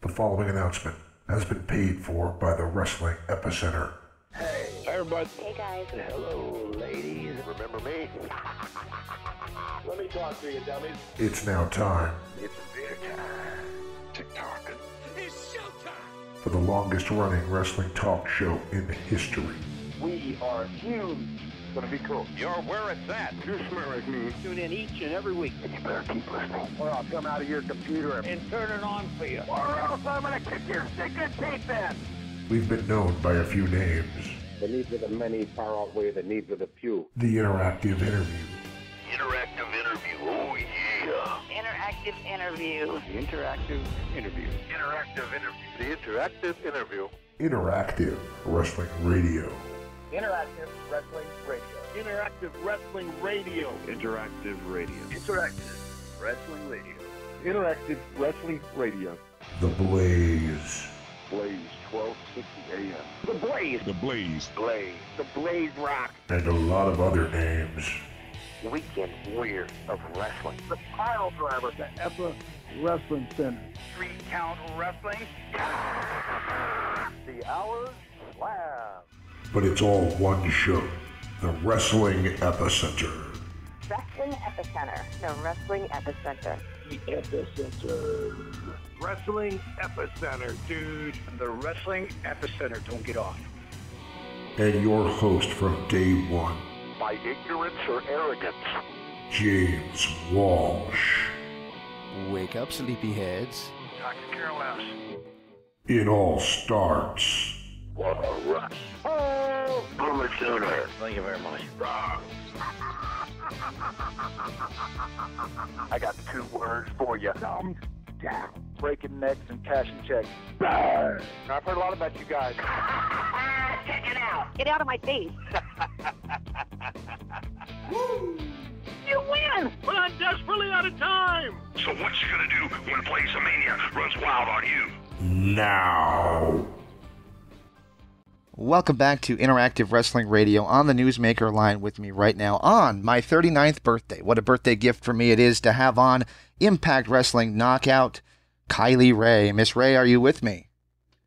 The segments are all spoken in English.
The following announcement has been paid for by the Wrestling Epicenter. Hey, everybody. Hey, guys. Hello, ladies. Remember me? Let me talk to you, dummies. It's now time It's beer time. TikTok. It's showtime! for the longest running wrestling talk show in history. We are huge. It's gonna be cool. You're where it's at. You smell like me. Tune in each and every week. And you better keep listening, or I'll come out of your computer And turn it on for you. or else I'm gonna kick your stinking teeth in. We've been known by a few names. The needs of the many far outweigh the needs of the few. The interactive interview, Interactive interview. Oh, yeah. Interactive interview. The interactive interview. Interactive interview. The interactive interview. interactive wrestling radio, Interactive wrestling radio. Interactive Wrestling Radio. Interactive radio. Interactive wrestling radio. Interactive wrestling radio. The Blaze, Blaze 1260 AM. The Blaze. The Blaze. Blaze. The Blaze Rock. and a lot of other names. Weekend Warrior of Wrestling. The Pile Driver. The Ever Wrestling Center. 3 Count Wrestling. The Hours Slam. But it's all one show, the Wrestling Epicenter. Wrestling Epicenter. The Wrestling Epicenter. The Epicenter. Wrestling Epicenter, dude. The Wrestling Epicenter. Don't get off. And your host from day one, By ignorance or arrogance. James Walsh. Wake up, sleepyheads. I could care less. It all starts What a rush. Oh, Boomer Sooner. Thank you very much. I got 2 words for you. Thumbs down. Breaking necks and cashing checks. Burn. I've heard a lot about you guys. Check it out. Get out of my face. You win! But I'm desperately out of time. So what you gonna do when Plays-A-Mania runs wild on you? now. Welcome back to Interactive Wrestling Radio on the Newsmaker line with me right now on my 39th birthday. What a birthday gift for me it is to have on Impact Wrestling Knockout Kylie Rae. Miss Rae, are you with me?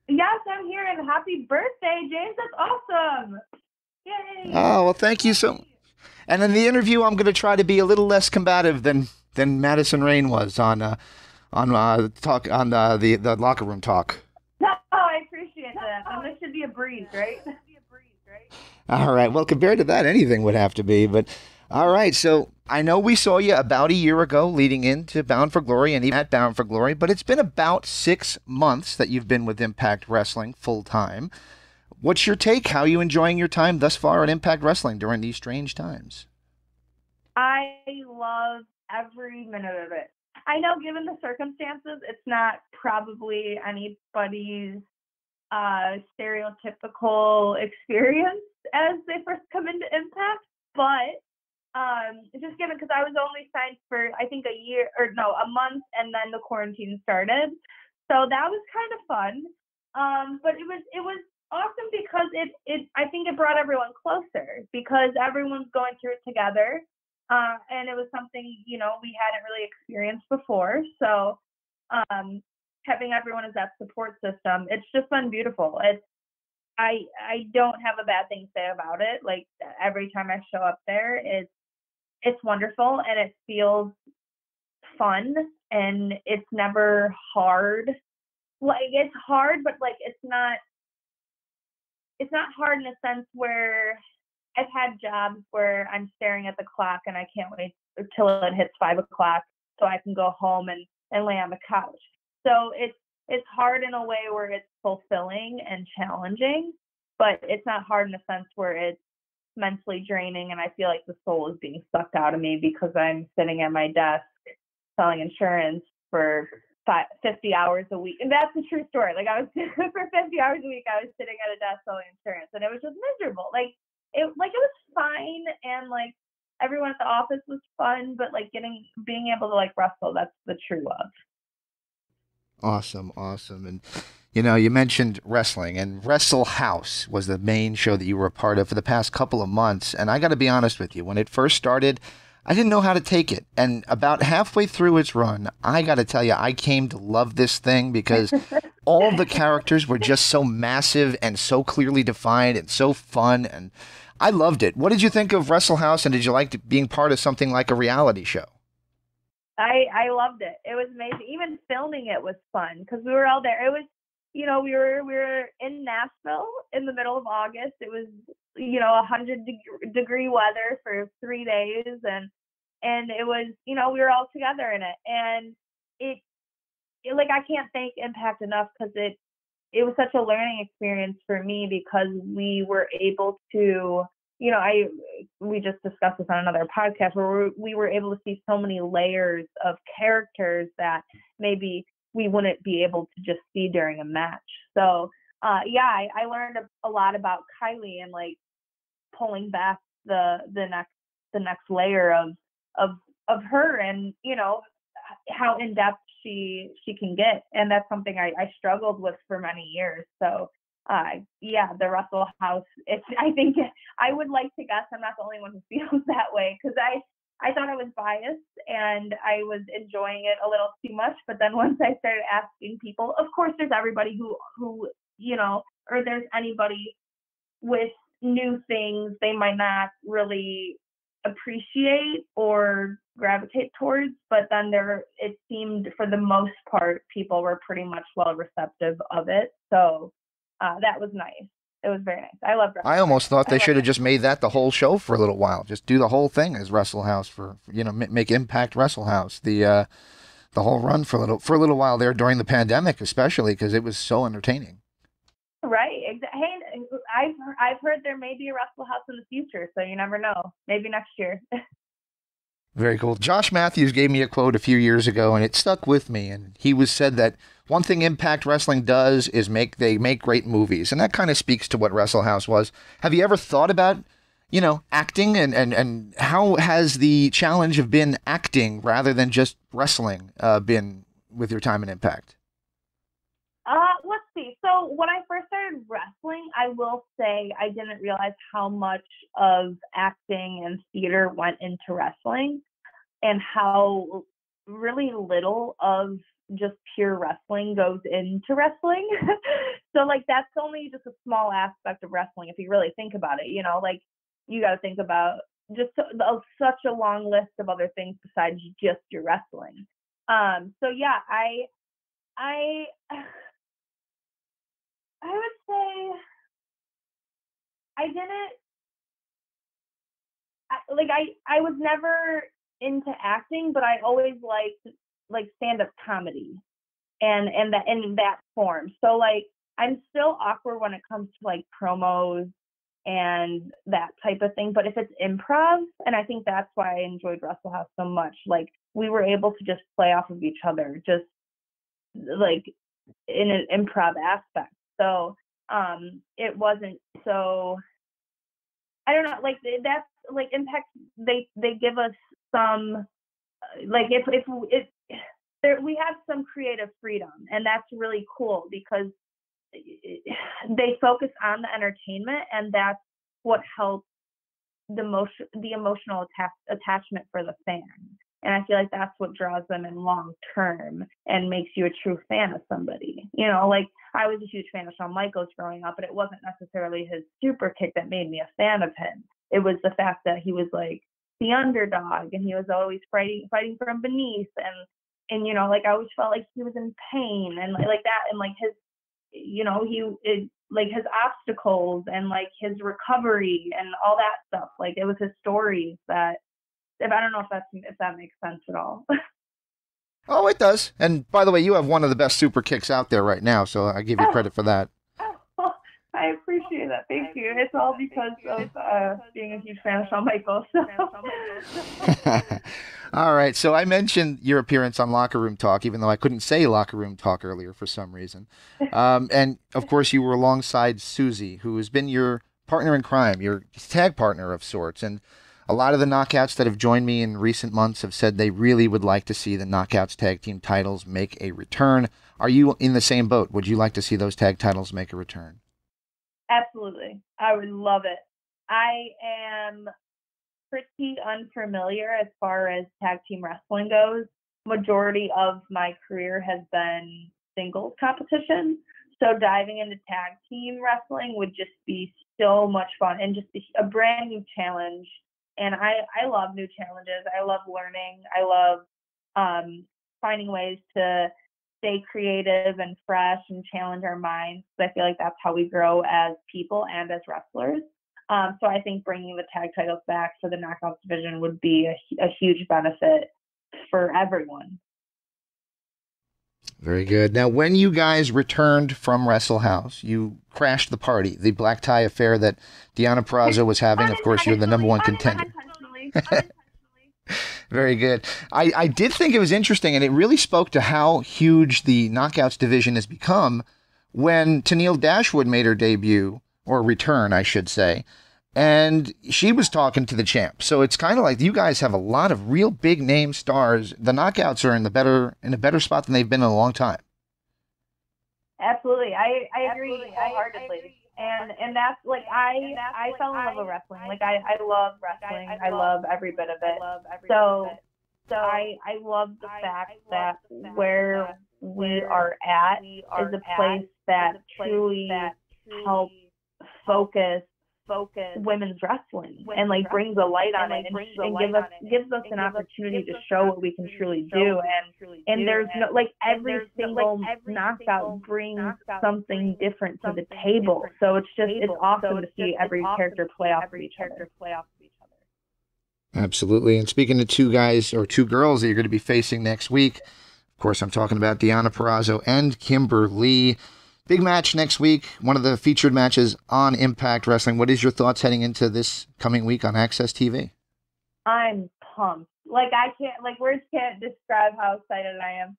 Yes, I'm here, and happy birthday, James. That's awesome. Yay. Oh, well, thank you so much. And in the interview, I'm going to try to be a little less combative than Madison Rayne was on the locker room talk. Oh, I appreciate that. And this should be a breeze, right? All right. Well, compared to that, anything would have to be. But all right. So I know we saw you about a year ago leading into Bound for Glory and even at Bound for Glory, but it's been about 6 months that you've been with Impact Wrestling full time. What's your take? How are you enjoying your time thus far at Impact Wrestling during these strange times? I love every minute of it. I know, given the circumstances, it's not probably anybody's stereotypical experience as they first come into Impact, but just given, because I was only signed for, I think, a month, and then the quarantine started. So that was kind of fun. But it was awesome because I think it brought everyone closer because everyone's going through it together. And it was something, we hadn't really experienced before. So having everyone as that support system, it's just been beautiful. I don't have a bad thing to say about it. Like, every time I show up there, it's wonderful and it feels fun and it's never hard. Like, it's hard, but like it's not hard in a sense where I've had jobs where I'm staring at the clock and I can't wait till it hits 5 o'clock so I can go home and lay on the couch. So it's hard in a way where it's fulfilling and challenging, but it's not hard in a sense where it's mentally draining and I feel like the soul is being sucked out of me because I'm sitting at my desk selling insurance for 50 hours a week. And that's the true story. Like, I was for 50 hours a week, I was sitting at a desk selling insurance and it was just miserable. It was fine and like everyone at the office was fun, but like being able to like wrestle, that's the true love. Awesome. And you mentioned wrestling, and Wrestle House was the main show that you were a part of for the past couple of months. And I got to be honest with you, when it first started, I didn't know how to take it. And about halfway through its run, I got to tell you, I came to love this thing because all the characters were just so massive and so clearly defined and so fun, and I loved it. What did you think of Wrestle House, and did you like being part of something like a reality show? I loved it. It was amazing. Even filming it was fun because we were all there. It was, we were in Nashville in the middle of August. It was, 100-degree weather for 3 days, and it was, we were all together in it, and it like I can't thank Impact enough because it was such a learning experience for me because we were able to, we just discussed this on another podcast where we were able to see so many layers of characters that maybe we wouldn't be able to just see during a match. So, I learned a lot about Kylie and like pulling back the next layer of her and, how in depth she can get. And that's something I struggled with for many years. So, the Wrestle House, I think I would like to guess I'm not the only one who feels that way because I thought I was biased and I was enjoying it a little too much. But then once I started asking people, of course, there's everybody who or there's anybody with new things they might not really appreciate or gravitate towards. But then it seemed for the most part, people were pretty much well receptive of it. So that was nice. It was very nice. I loved it. I almost thought they should have just made that the whole show for a little while. Just do the whole thing as Wrestle House for make Impact Wrestle House the whole run for a little while there during the pandemic, especially because it was so entertaining. Right. Hey, I've heard there may be a Wrestle House in the future, so you never know. Maybe next year. Very cool. Josh Matthews gave me a quote a few years ago, and it stuck with me. And he said that one thing Impact Wrestling does is they make great movies, and that kind of speaks to what Wrestle House was. Have you ever thought about, acting, and how has the challenge of been acting rather than just wrestling been with your time in Impact? Let's see. So when I first started wrestling, I will say I didn't realize how much of acting and theater went into wrestling and how really little of just pure wrestling goes into wrestling. So like that's only just a small aspect of wrestling if you really think about it, like you got to think about just such a long list of other things besides just your wrestling. So yeah, I would say I was never into acting, but I always liked like stand-up comedy and that in that form. So like I'm still awkward when it comes to like promos and that type of thing. But if it's improv, and I think that's why I enjoyed Wrestle House so much, like we were able to just play off of each other, just like in an improv aspect. So it wasn't so, I don't know, like that's like Impact, they give us some, like if we have some creative freedom, and that's really cool because they focus on the entertainment, and that's what helps the emotional attachment for the fan. And I feel like that's what draws them in long term and makes you a true fan of somebody. Like I was a huge fan of Shawn Michaels growing up, but it wasn't necessarily his super kick that made me a fan of him. It was the fact that he was like the underdog and he was always fighting from beneath, and like I always felt like he was in pain and like that, and like his like his obstacles and like his recovery and all that stuff. Like it was his stories that, I don't know if that makes sense at all. Oh, it does. And by the way, you have one of the best super kicks out there right now, so I give you credit for that. I appreciate that. Thank you. It's all because of being a huge fan of Shawn Michaels. All right. So I mentioned your appearance on Locker Room Talk, even though I couldn't say Locker Room Talk earlier for some reason. And of course, you were alongside Susie, who has been your partner in crime, your tag partner of sorts. And a lot of the Knockouts that have joined me in recent months have said they really would like to see the Knockouts tag team titles make a return. Are you in the same boat? Would you like to see those tag titles make a return? Absolutely. I would love it. I am pretty unfamiliar as far as tag team wrestling goes. Majority of my career has been singles competition. So diving into tag team wrestling would just be so much fun and just a brand new challenge. And I love new challenges. I love learning. I love finding ways to stay creative and fresh and challenge our minds. I feel like that's how we grow as people and as wrestlers. So I think bringing the tag titles back for the Knockouts division would be a huge benefit for everyone. Very good. Now, when you guys returned from Wrestle House, you crashed the party, the black tie affair that Deonna Purrazzo was having. Of course, you're the number one contender. Very good. I did think it was interesting, and it really spoke to how huge the Knockouts division has become when Tennille Dashwood made her debut, or return, I should say, and she was talking to the champ. So it's kind of like you guys have a lot of real big name stars. The Knockouts are in a better spot than they've been in a long time. Absolutely. I agree wholeheartedly. And that's like I fell in love with wrestling. Like I love wrestling. I love every bit of it. So I love the fact that where we are at is a place that truly helps focus women's wrestling and like brings a light on it and gives us an opportunity to show what we can truly do. And there's no, like, every single knockout brings something different to the table. So it's awesome to see every character play off of each other. Absolutely. And speaking of two guys or two girls that you're going to be facing next week, of course, I'm talking about Deonna Purrazzo and Kimberly. Big match next week, one of the featured matches on Impact Wrestling. What is your thoughts heading into this coming week on Access TV? I'm pumped. Like, words can't describe how excited I am.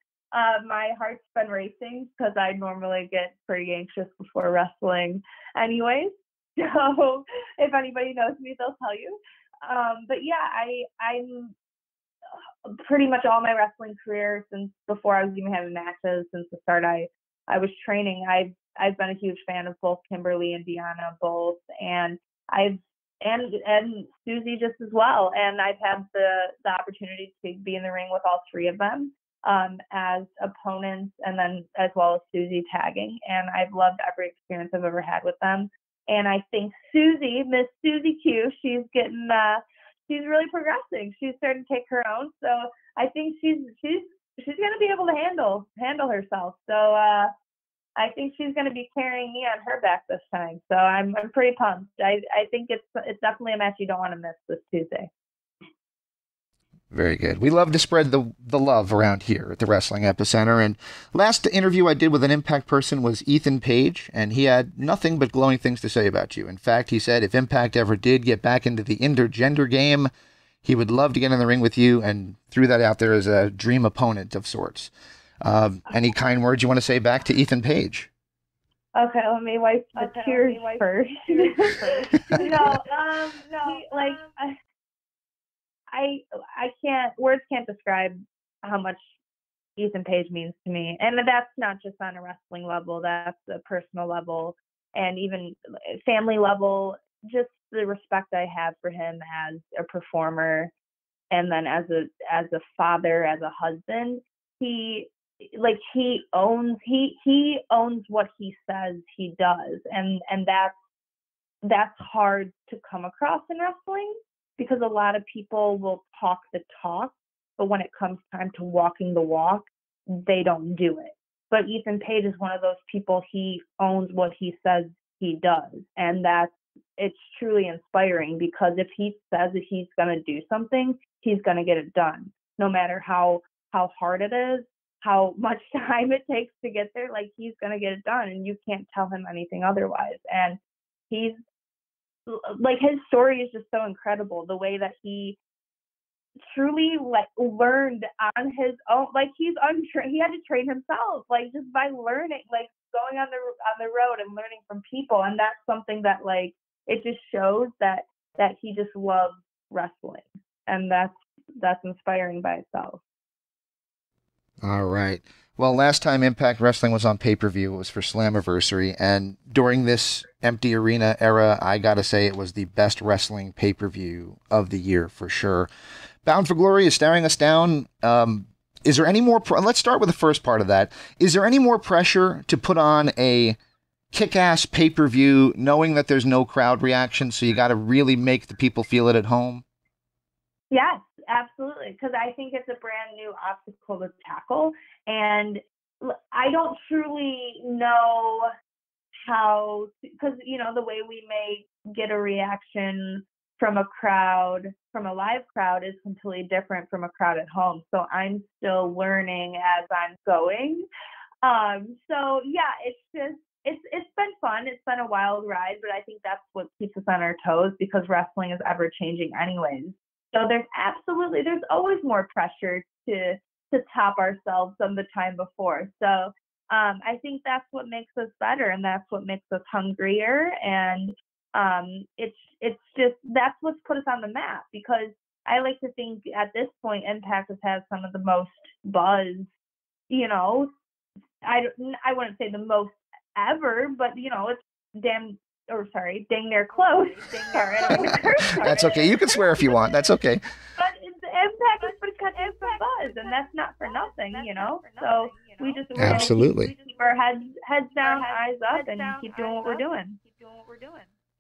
My heart's been racing because I normally get pretty anxious before wrestling anyways. So if anybody knows me, they'll tell you. But yeah, I'm pretty much all my wrestling career, since before I was even having matches, since the start I was training, I've been a huge fan of both Kimberly and Deonna both, and and Susie just as well. And I've had the opportunity to be in the ring with all three of them as opponents, and then as well as Susie tagging. And I've loved every experience I've ever had with them. And I think Miss Susie Q, she's really progressing. She's starting to take her own. So I think she's going to be able to handle herself. So I think she's going to be carrying me on her back this time. So I'm pretty pumped. I think it's definitely a match you don't want to miss this Tuesday. Very good. We love to spread the love around here at the Wrestling Epicenter. And last interview I did with an Impact person was Ethan Page, and he had nothing but glowing things to say about you. In fact, he said if Impact ever did get back into the intergender game, he would love to get in the ring with you, and threw that out there as a dream opponent of sorts. Any kind words you want to say back to Ethan Page? Okay, let me wipe the tears first. No, I can't. Words can't describe how much Ethan Page means to me, and that's not just on a wrestling level. That's a personal level, and even family level. Just the respect I have for him as a performer, and then as a father, as a husband. He owns what he says he does, and that's hard to come across in wrestling, because a lot of people will talk the talk, but when it comes time to walking the walk, they don't do it. But Ethan Page is one of those people. He owns what he says he does, and it's truly inspiring, because if he says that he's going to do something, he's going to get it done, no matter how hard it is, how much time it takes to get there. Like, he's going to get it done, and you can't tell him anything otherwise. And he's like, his story is just so incredible, the way that he truly learned on his own. Like, he had to train himself, like, just by learning, like going on the road and learning from people. And that's something that, like, it just shows that he just loves wrestling, and that's inspiring by itself. All right. Well, last time Impact Wrestling was on pay-per-view, it was for Slammiversary, and during this empty arena era, I gotta say it was the best wrestling pay-per-view of the year for sure. Bound for Glory is staring us down. is there any more, let's start with the first part of that. Is there any more pressure to put on a kick-ass pay-per-view knowing that there's no crowd reaction, so you got to really make the people feel it at home? Yes, absolutely, because I think it's a brand new obstacle to tackle, and I don't truly know how, because, you know, the way we may get a reaction from a crowd, from a live crowd, is completely different from a crowd at home. So I'm still learning as I'm going. So yeah, it's been fun. It's been a wild ride, but I think that's what keeps us on our toes, because wrestling is ever changing anyways. So there's always more pressure to top ourselves than the time before. So I think that's what makes us better, and that's what makes us hungrier. And it's just, that's what's put us on the map, because I like to think at this point Impact has had some of the most buzz, you know, I wouldn't say the most ever, but, you know, it's dang near close. That's okay. You can swear if you want. That's okay. But the Impact has been cutting some buzz, and that's not for nothing, you know. So we just absolutely keep our heads down, eyes up, and keep doing what we're doing.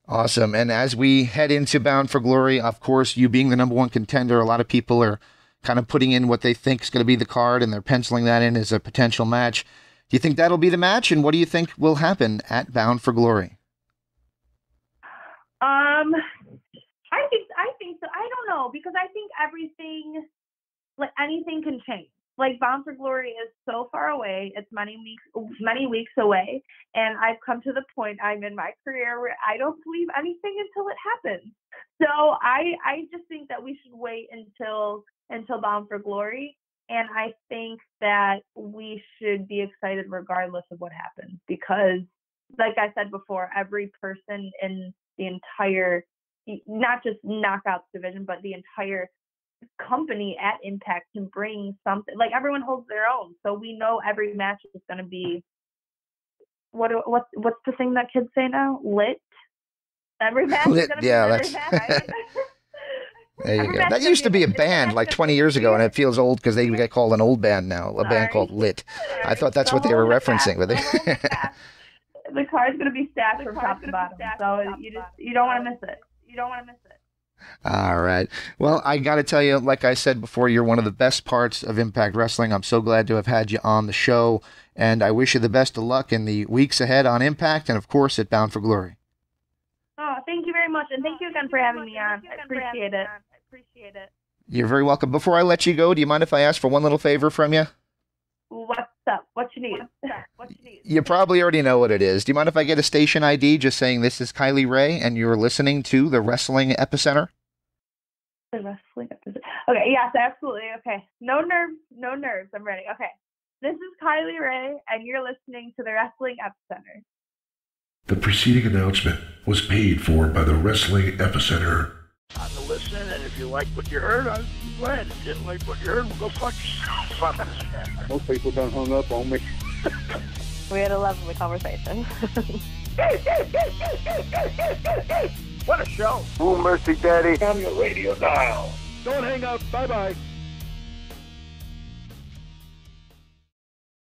Awesome. And as we head into Bound for Glory, of course, you being the number one contender, a lot of people are kind of putting in what they think is going to be the card, and they're penciling that in as a potential match. Do you think that'll be the match, and what do you think will happen at Bound for Glory? I think so. I don't know, because I think anything can change. Like, Bound for Glory is so far away. It's many weeks away. And I've come to the point I'm in my career where I don't believe anything until it happens. So I just think that we should wait until Bound for Glory. And I think that we should be excited regardless of what happens, because, like I said before, every person in the entire, not just Knockouts division, but the entire company at Impact can bring something. Like, everyone holds their own, so we know every match is going to be what's the thing that kids say now? Lit. Every match is going to be every match. There you go. That used to be a band like 20 years ago, and it feels old because they get called an old band now. A band called Lit. I thought that's what they were referencing. But the card's going to be stacked from top to bottom, so you don't want to miss it. All right. Well, I got to tell you, like I said before, you're one of the best parts of Impact Wrestling. I'm so glad to have had you on the show, and I wish you the best of luck in the weeks ahead on Impact and, of course, at Bound for Glory. Oh, thank you very much, and thank you again for having me on. I appreciate it. You're very welcome. Before I let you go, do you mind if I ask for one little favor from you? What's up? What you need? You probably already know what it is. Do you mind if I get a station ID just saying this is Kylie Rae and you're listening to the Wrestling Epicenter? The Wrestling Epicenter. Okay, yes, absolutely. Okay. No nerves. I'm ready. Okay. This is Kylie Rae and you're listening to the Wrestling Epicenter. The preceding announcement was paid for by the Wrestling Epicenter. I'm to listen, and if you like what you heard, I'm glad. If you didn't like what you heard, well, go fuck yourself. Most people done hung up on me. We had a lovely conversation. What a show. Oh, mercy, Daddy. On your radio dial. Don't hang up. Bye-bye.